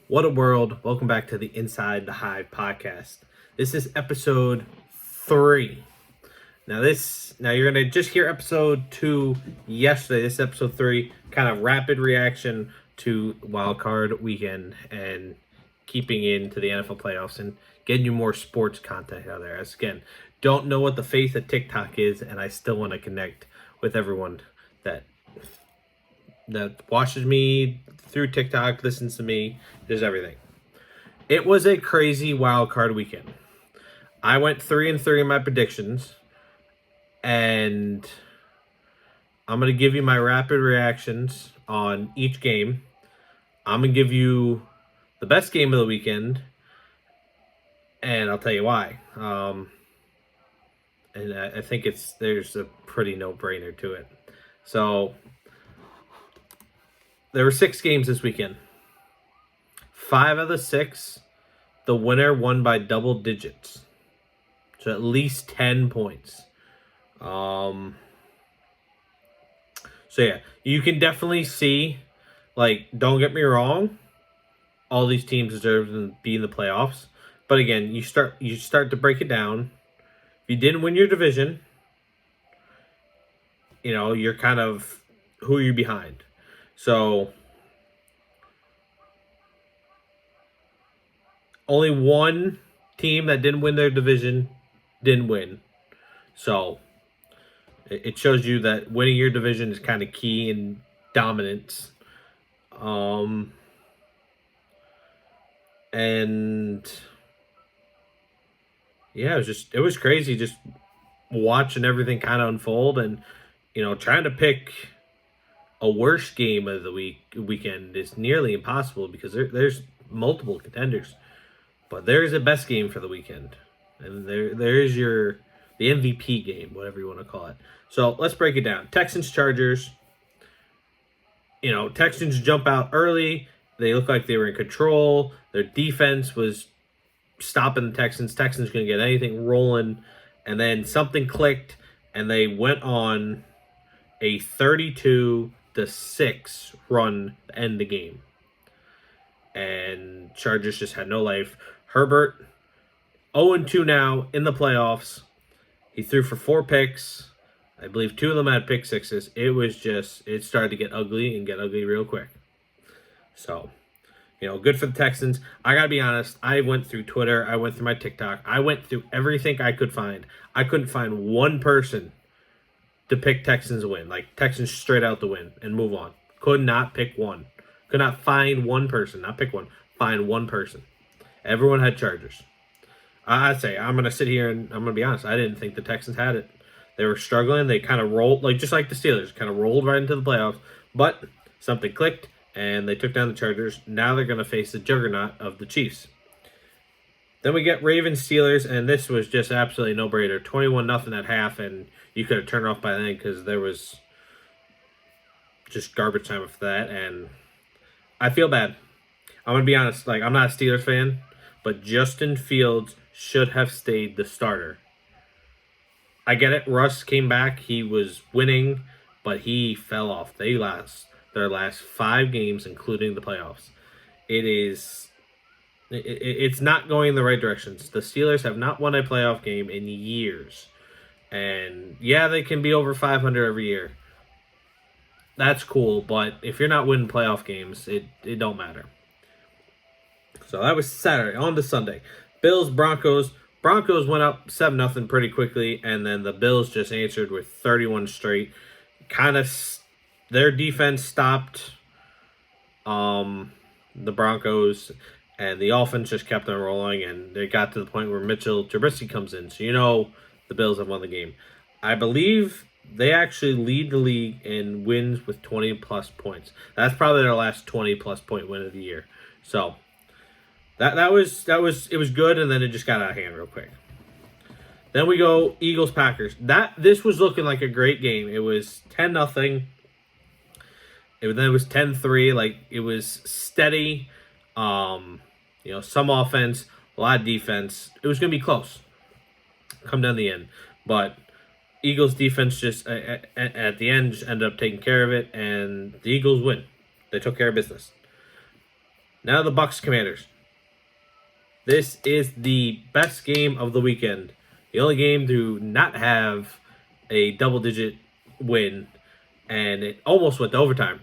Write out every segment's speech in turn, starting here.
What a world. Welcome back to the Inside the Hive podcast. This is episode 3. Now you're going to just hear episode 2 yesterday. This is episode 3, kind of rapid reaction to Wildcard weekend and keeping into the NFL playoffs and getting you more sports content out there. As again, don't know what the faith of TikTok is, and I still want to connect with everyone that watches me through TikTok, listens to me, does everything. It was a crazy wild card weekend. I went 3-3 in my predictions, and I'm going to give you my rapid reactions on each game. I'm going to give you the best game of the weekend, and I'll tell you why. And I think there's a pretty no-brainer to it. So there were 6 games this weekend. 5 of the 6, the winner won by double digits. So at least 10 points. So yeah, you can definitely see, don't get me wrong, all these teams deserve to be in the playoffs. But again, you start to break it down. If you didn't win your division, you're kind of, who are you behind? So only one team that didn't win their division didn't win. So it shows you that winning your division is kind of key in dominance. And yeah, it was crazy just watching everything kind of unfold and, trying to pick a worse game of the weekend is nearly impossible because there's multiple contenders. But there's a best game for the weekend. And there's the MVP game, whatever you want to call it. So let's break it down. Texans-Chargers. Texans jump out early. They look like they were in control. Their defense was stopping the Texans. Texans couldn't get anything rolling. And then something clicked, and they went on a 32-6 run to end the game. And Chargers just had no life. Herbert, 0-2 now in the playoffs. He threw for 4 picks. I believe 2 of them had pick sixes. It started to get ugly and get ugly real quick. So, good for the Texans. I got to be honest. I went through Twitter. I went through my TikTok. I went through everything I could find. I couldn't find one person to pick Texans to win. Texans straight out to win and move on. Could not pick one. Could not find one person. Not pick one. Find one person. Everyone had Chargers. I'd say, I'm going to sit here and I'm going to be honest. I didn't think the Texans had it. They were struggling. They kind of rolled, just like the Steelers, kind of rolled right into the playoffs. But something clicked, and they took down the Chargers. Now they're going to face the juggernaut of the Chiefs. Then we get Ravens-Steelers, and this was just absolutely no-brainer. 21-0 at half, and you could have turned off by then because there was just garbage time after that. And I feel bad. I'm going to be honest. I'm not a Steelers fan, but Justin Fields should have stayed the starter. I get it. Russ came back. He was winning, but he fell off. They lost their last 5 games, including the playoffs. It's not going in the right directions. The Steelers have not won a playoff game in years. And yeah, they can be over 500 every year. That's cool, but if you're not winning playoff games, it don't matter. So that was Saturday. On to Sunday. Bills-Broncos. Broncos went up 7-0 pretty quickly, and then the Bills just answered with 31 straight. Their defense stopped the Broncos, and the offense just kept on rolling, and they got to the point where Mitchell Trubisky comes in. So the Bills have won the game. I believe they actually lead the league in wins with 20-plus points. That's probably their last 20-plus point win of the year. So it was good, and then it just got out of hand real quick. Then we go Eagles-Packers. This was looking like a great game. It was 10-0. Then it was 10-3. It was steady. Some offense, a lot of defense. It was going to be close. Come down the end. But Eagles defense just at the end just ended up taking care of it, and the Eagles win. They took care of business. Now the Bucks Commanders. This is the best game of the weekend. The only game to not have a double-digit win, and it almost went to overtime.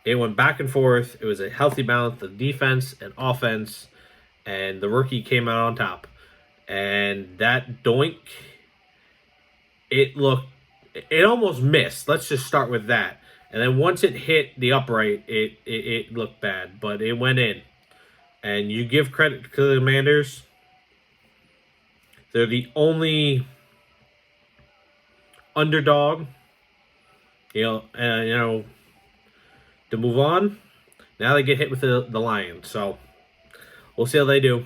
It went back and forth. It was a healthy balance of defense and offense, and the rookie came out on top. And that doink, it almost missed. Let's just start with that. And then once it hit the upright, it looked bad, but it went in. And you give credit to the Commanders. They're the only underdog, to move on. Now they get hit with the Lions. So we'll see how they do.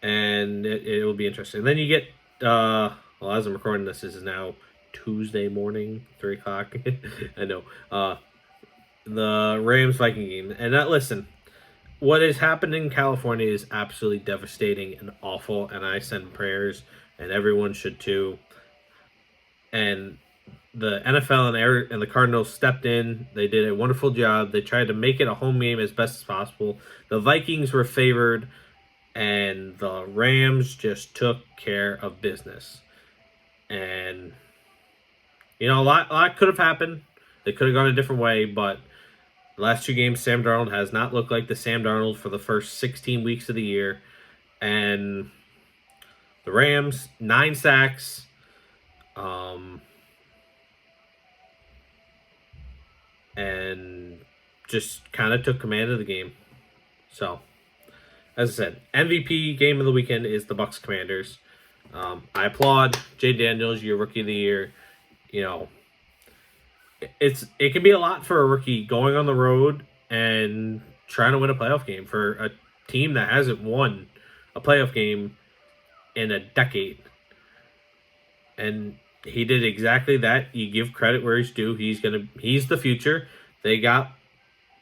And it will be interesting. And then you get, as I'm recording this is now Tuesday morning, 3 o'clock. I know. The Rams-Viking game. And listen, what has happened in California is absolutely devastating and awful. And I send prayers, and everyone should too. And the NFL and the Cardinals stepped in. They did a wonderful job. They tried to make it a home game as best as possible. The Vikings were favored, and the Rams just took care of business. And, a lot could have happened. They could have gone a different way, but the last 2 games, Sam Darnold has not looked like the Sam Darnold for the first 16 weeks of the year. And the Rams, 9 sacks. And just kind of took command of the game. So, as I said, MVP game of the weekend is the Bucks Commanders. I applaud Jay Daniels, your Rookie of the Year. It can be a lot for a rookie going on the road and trying to win a playoff game for a team that hasn't won a playoff game in a decade. And he did exactly that. You give credit where he's due. He's the future. They got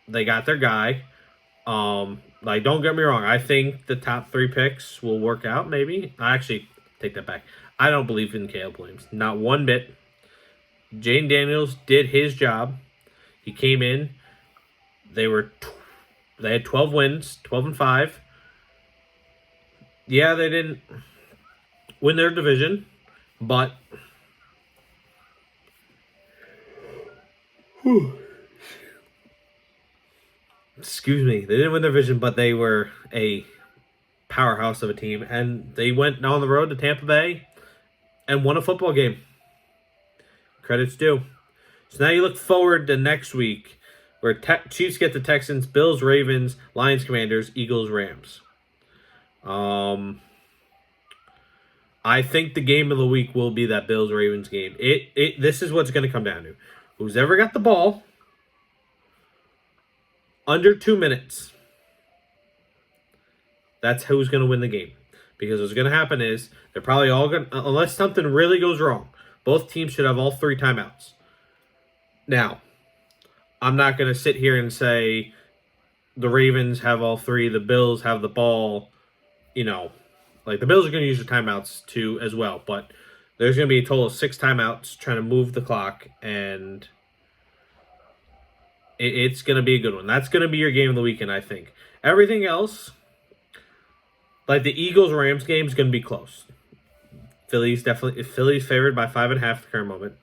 their guy. Don't get me wrong. I think the top 3 picks will work out. Maybe I actually take that back. I don't believe in Caleb Williams, not one bit. Jane Daniels did his job. He came in. They had 12 wins, 12-5. Yeah, they didn't win their division, but excuse me, they didn't win their division, but they were a powerhouse of a team, and they went on the road to Tampa Bay and won a football game. Credits due. So now you look forward to next week, where Chiefs get the Texans, Bills, Ravens, Lions, Commanders, Eagles, Rams. I think the game of the week will be that Bills-Ravens game. This is what's going to come down to. Who's ever got the ball under 2 minutes, that's who's going to win the game. Because what's going to happen is they're probably all going to, unless something really goes wrong, both teams should have all 3 timeouts. Now, I'm not going to sit here and say the Ravens have all 3, the Bills have the ball. The Bills are going to use their timeouts too as well. But there's going to be a total of 6 timeouts trying to move the clock. And it's going to be a good one. That's going to be your game of the weekend, I think. Everything else, like the Eagles-Rams game, is going to be close. Philly's favored by 5.5 at the current moment.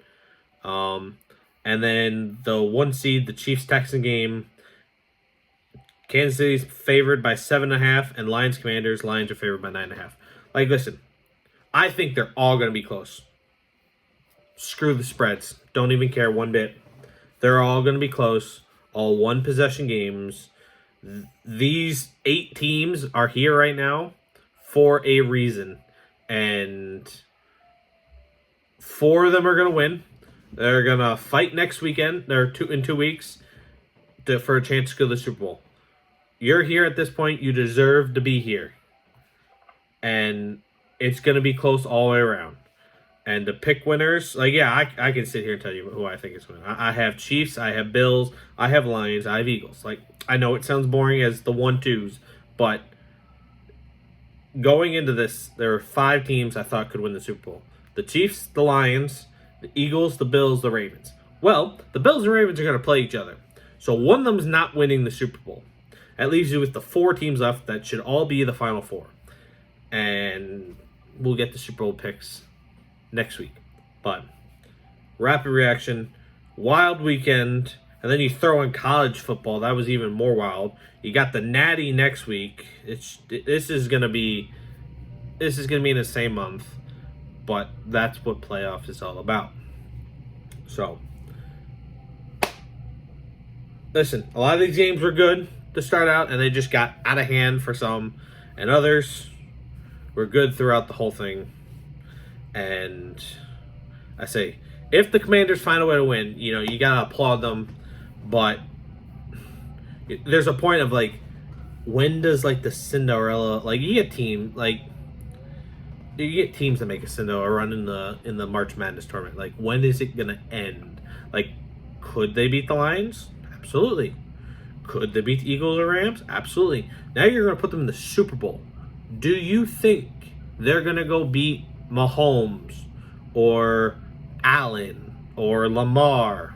And then the 1 seed, the Chiefs-Texan game, Kansas City's favored by 7.5, and Lions-Commanders, Lions are favored by 9.5. Listen, I think they're all going to be close. Screw the spreads. Don't even care one bit. They're all going to be close. All 1-possession games. These 8 teams are here right now for a reason. And 4 of them are going to win. They're going to fight next weekend. They're in 2 weeks for a chance to go to the Super Bowl. You're here at this point. You deserve to be here. And it's going to be close all the way around. And the pick winners, I can sit here and tell you who I think is winning. I have Chiefs, I have Bills, I have Lions, I have Eagles. I know it sounds boring as the 1-2s, but going into this, there are 5 teams I thought could win the Super Bowl. The Chiefs, the Lions, the Eagles, the Bills, the Ravens. Well, the Bills and Ravens are going to play each other. So one of them's not winning the Super Bowl. That leaves you with the 4 teams left that should all be the Final Four. And we'll get the Super Bowl picks next week. But rapid reaction, wild weekend, and then you throw in college football. That was even more wild. You got the Natty next week. This is gonna be in the same month, but that's what playoffs is all about. So, listen, a lot of these games were good to start out, and they just got out of hand for some, and others were good throughout the whole thing. And I say, if the Commanders find a way to win, you gotta applaud them. But there's a point of like, when does like the Cinderella, like you get teams that make a Cinderella run in the March Madness tournament. Like, when is it gonna end? Like, could they beat the Lions? Absolutely. Could they beat the Eagles or Rams? Absolutely. Now you're gonna put them in the Super Bowl. Do you think they're gonna go beat Mahomes or Allen or Lamar?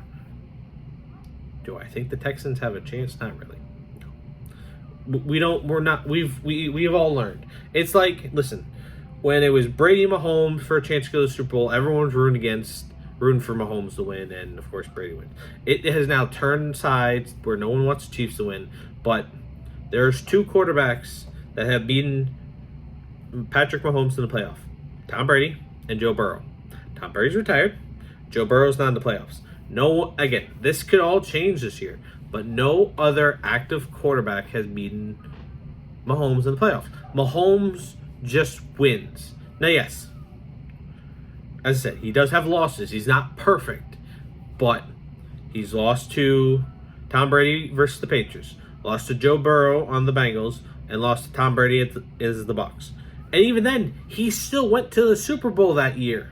Do I think the Texans have a chance? Not really. No. We've all learned. It's like, listen, when it was Brady Mahomes for a chance to go to the Super Bowl, everyone was rooting for Mahomes to win, and of course Brady wins. It has now turned sides where no one wants the Chiefs to win, but there's 2 quarterbacks that have beaten Patrick Mahomes in the playoff. Tom Brady and Joe Burrow. Tom Brady's retired. Joe Burrow's not in the playoffs. Again, this could all change this year, but no other active quarterback has beaten Mahomes in the playoffs. Mahomes just wins. Now, yes, as I said, he does have losses. He's not perfect, but he's lost to Tom Brady versus the Patriots, lost to Joe Burrow on the Bengals, and lost to Tom Brady as the Bucs. And even then, he still went to the Super Bowl that year.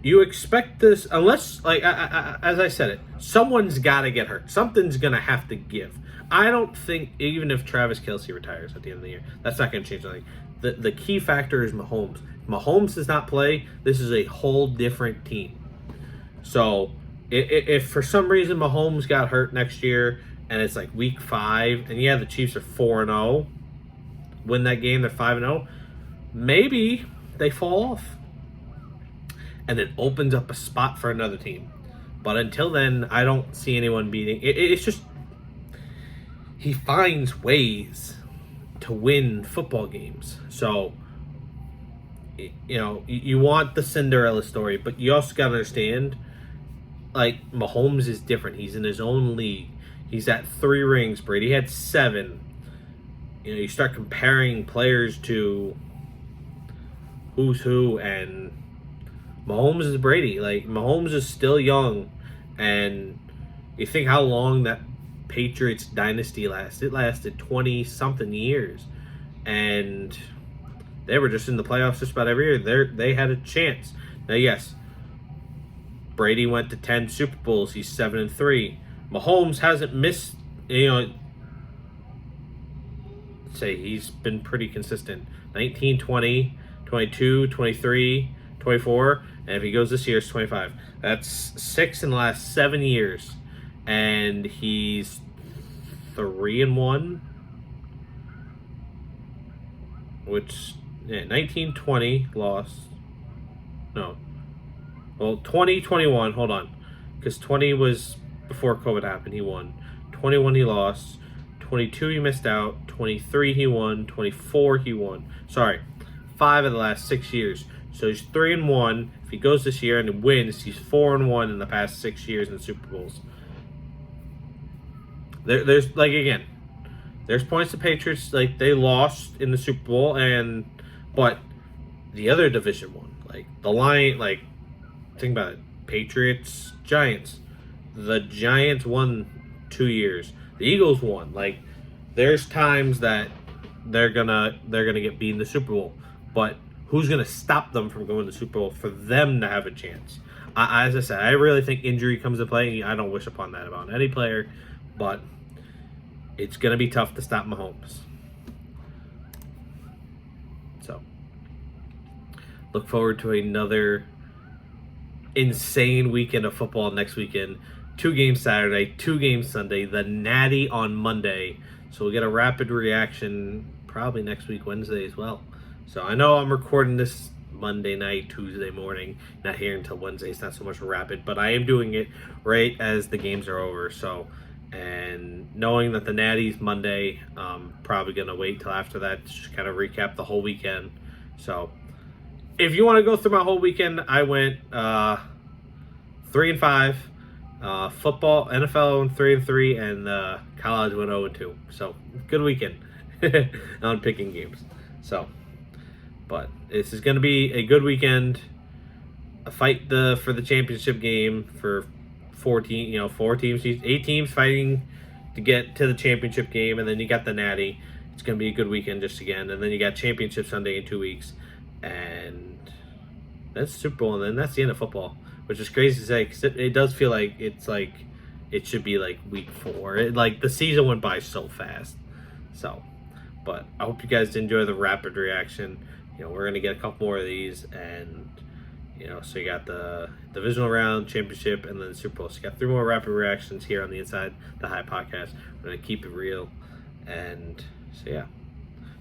You expect this, unless, like, as I said it, someone's got to get hurt. Something's going to have to give. I don't think, even if Travis Kelce retires at the end of the year, that's not going to change anything. The key factor is Mahomes. If Mahomes does not play, this is a whole different team. So, if for some reason Mahomes got hurt next year, and it's like week 5, and the Chiefs are 4-0, win that game, they're 5-0, maybe they fall off. And it opens up a spot for another team. But until then, I don't see anyone beating. It's just, he finds ways to win football games. So, you want the Cinderella story, but you also got to understand, like, Mahomes is different. He's in his own league. He's at 3 rings. Brady had 7. You start comparing players to who's who, and Mahomes is Brady. Like, Mahomes is still young, and you think how long that Patriots dynasty lasted. It lasted 20-something years, and they were just in the playoffs just about every year. They had a chance. Now, yes, Brady went to 10 Super Bowls. He's 7-3. Mahomes hasn't missed, say he's been pretty consistent. 19, 20, 22, 23, 24, and if he goes this year, it's 25. That's 6 in the last 7 years, and he's 3-1, which 19, 20 lost. No, well, 20, 21. Hold on, because 20 was before COVID happened. He won. 21 he lost. 22 he missed out. 23 he won. 24 he won. Sorry, 5 of the last 6 years. So he's 3-1. If he goes this year and wins, he's 4-1 in the past 6 years in the Super Bowls. There's like, again, there's points the Patriots, like, they lost in the Super Bowl, but the other division won. Like the Lions, like, think about it. Patriots, Giants. The Giants won 2 years. The Eagles won. Like, there's times that they're gonna get beat in the Super Bowl, but who's going to stop them from going to the Super Bowl for them to have a chance? As I said, I really think injury comes into play. I don't wish upon that about any player, but it's going to be tough to stop Mahomes. So, look forward to another insane weekend of football next weekend. 2 games Saturday, 2 games Sunday, the Natty on Monday. So we'll get a rapid reaction probably next week, Wednesday as well. So I know I'm recording this Monday night, Tuesday morning, not here until Wednesday. It's not so much rapid, but I am doing it right as the games are over. So, and knowing that the Natty's Monday, probably going to wait till after that to just kind of recap the whole weekend. So if you want to go through my whole weekend, I went 3-5. Football, NFL went 3-3, and college went 0-2. So good weekend on picking games. So, but this is going to be a good weekend. A fight for the championship game for 4 teams, 8 teams fighting to get to the championship game, and then you got the Natty. It's going to be a good weekend just again, and then you got Championship Sunday in 2 weeks, and that's Super Bowl, and then that's the end of football, which is crazy to say because it does feel like it should be like week 4. The season went by so fast. So, but I hope you guys enjoy the rapid reaction. We're gonna get a couple more of these, and so you got the divisional round, championship, and then the Super Bowl. So you got 3 more rapid reactions here on the Inside the Hive podcast. We're gonna keep it real, and so yeah.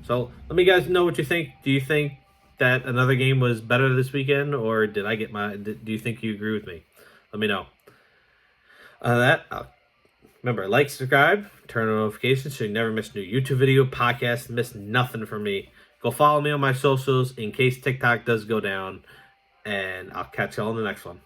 So let me guys know what you think. Do you think that another game was better this weekend, or did I get do you think you agree with me? Let me know. Remember, like, subscribe, turn on notifications so you never miss a new YouTube video, podcast, miss nothing from me. Go follow me on my socials in case TikTok does go down, and I'll catch y'all in the next one.